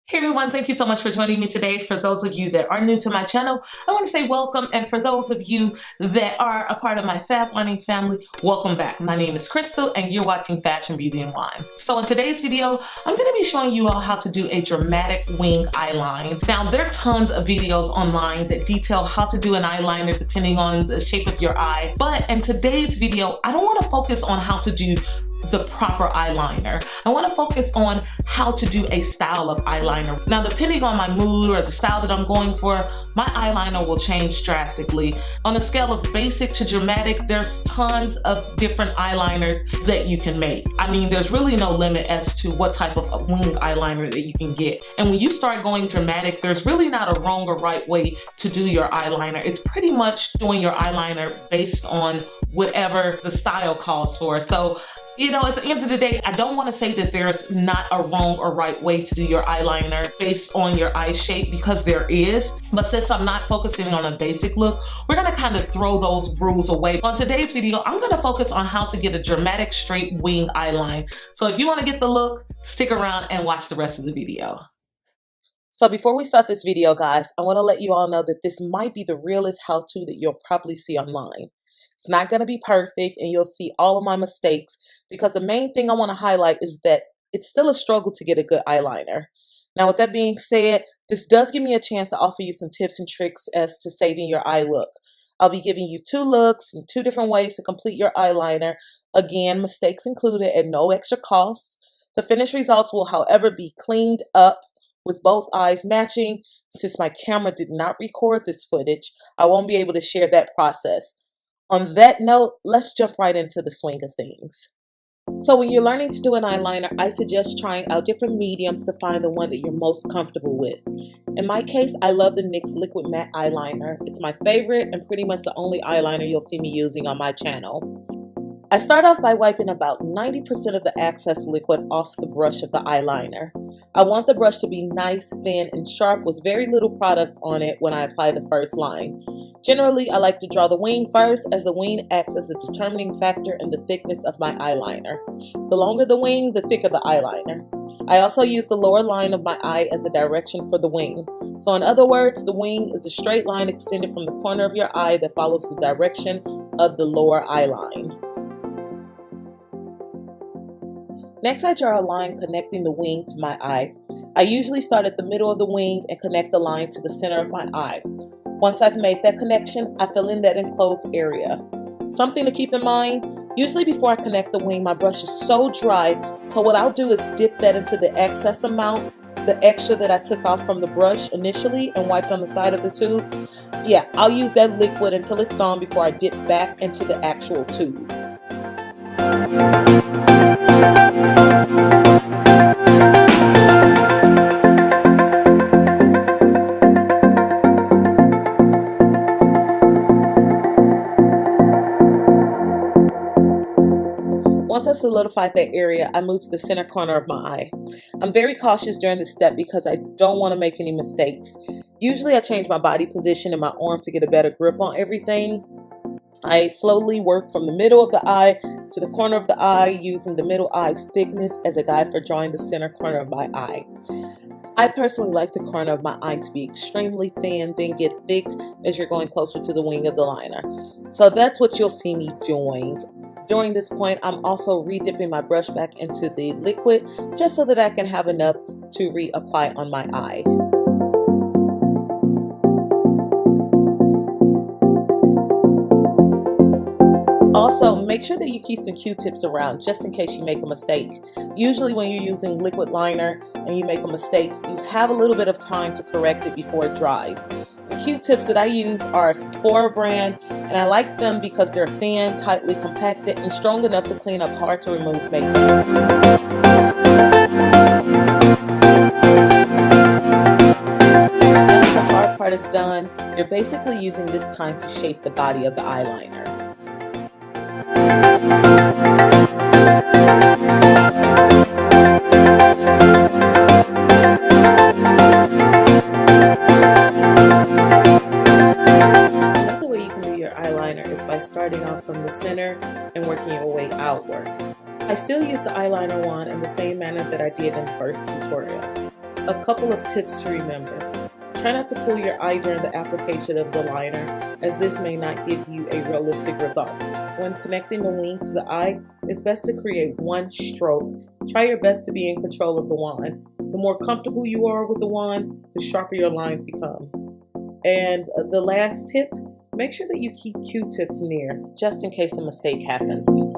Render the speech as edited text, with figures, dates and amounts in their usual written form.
Hey everyone, thank you so much for joining me today. For those of you that are new to my channel, I want to say welcome, and for those of you that are a part of my Fab Winers family, welcome back. My name is Crystal and you're watching Fashion, Beauty, and Wine. So in today's video, I'm going to be showing you all how to do a dramatic wing eyeline. Now there are tons of videos online that detail how to do an eyeliner depending on the shape of your eye, but in today's video, I don't want to focus on how to do the proper eyeliner. I want to focus on how to do a style of eyeliner. Now, depending on my mood or the style that I'm going for, my eyeliner will change drastically. On a scale of basic to dramatic, there's tons of different eyeliners that you can make. I mean, there's really no limit as to what type of wing eyeliner that you can get. And when you start going dramatic, there's really not a wrong or right way to do your eyeliner. It's pretty much doing your eyeliner based on whatever the style calls for. So, you know, at the end of the day, I don't want to say that there's not a wrong or right way to do your eyeliner based on your eye shape, because there is. But since I'm not focusing on a basic look, we're going to kind of throw those rules away. On today's video, I'm going to focus on how to get a dramatic straight wing eyeline. So if you want to get the look, stick around and watch the rest of the video. So before we start this video, guys, I want to let you all know that this might be the realest how-to that you'll probably see online. It's not going to be perfect and you'll see all of my mistakes, because the main thing I want to highlight is that it's still a struggle to get a good eyeliner. Now, with that being said, this does give me a chance to offer you some tips and tricks as to saving your eye look. I'll be giving you 2 looks and 2 different ways to complete your eyeliner. Again, mistakes included at no extra cost. The finished results will, however, be cleaned up with both eyes matching. Since my camera did not record this footage, I won't be able to share that process. On that note, let's jump right into the swing of things. So when you're learning to do an eyeliner, I suggest trying out different mediums to find the one that you're most comfortable with. In my case, I love the NYX Liquid Matte Eyeliner. It's my favorite and pretty much the only eyeliner you'll see me using on my channel. I start off by wiping about 90% of the excess liquid off the brush of the eyeliner. I want the brush to be nice, thin, and sharp with very little product on it when I apply the first line. Generally, I like to draw the wing first, as the wing acts as a determining factor in the thickness of my eyeliner. The longer the wing, the thicker the eyeliner. I also use the lower line of my eye as a direction for the wing. So in other words, the wing is a straight line extended from the corner of your eye that follows the direction of the lower eye line. Next, I draw a line connecting the wing to my eye. I usually start at the middle of the wing and connect the line to the center of my eye. Once I've made that connection, I fill in that enclosed area. Something to keep in mind, usually before I connect the wing, my brush is so dry, so what I'll do is dip that into the excess amount, the extra that I took off from the brush initially and wiped on the side of the tube. Yeah, I'll use that liquid until it's gone before I dip back into the actual tube. Once I solidified that area, I moved to the center corner of my eye. I'm very cautious during this step because I don't want to make any mistakes. Usually I change my body position in my arm to get a better grip on everything. I slowly work from the middle of the eye to the corner of the eye, using the middle eye's thickness as a guide for drawing the center corner of my eye. I personally like the corner of my eye to be extremely thin, then get thick as you're going closer to the wing of the liner. So that's what you'll see me doing. During this point, I'm also re-dipping my brush back into the liquid just so that I can have enough to reapply on my eye. Also, make sure that you keep some Q-tips around just in case you make a mistake. Usually when you're using liquid liner and you make a mistake, you have a little bit of time to correct it before it dries. The Q-tips that I use are Sephora brand, and I like them because they're thin, tightly compacted, and strong enough to clean up hard to remove makeup. Now the hard part is done, you're basically using this time to shape the body of the eyeliner. Starting off from the center and working your way outward. I still use the eyeliner wand in the same manner that I did in the first tutorial. A couple of tips to remember. Try not to pull your eye during the application of the liner, as this may not give you a realistic result. When connecting the wing to the eye, it's best to create one stroke. Try your best to be in control of the wand. The more comfortable you are with the wand, the sharper your lines become. And the last tip, make sure that you keep Q-tips near, just in case a mistake happens.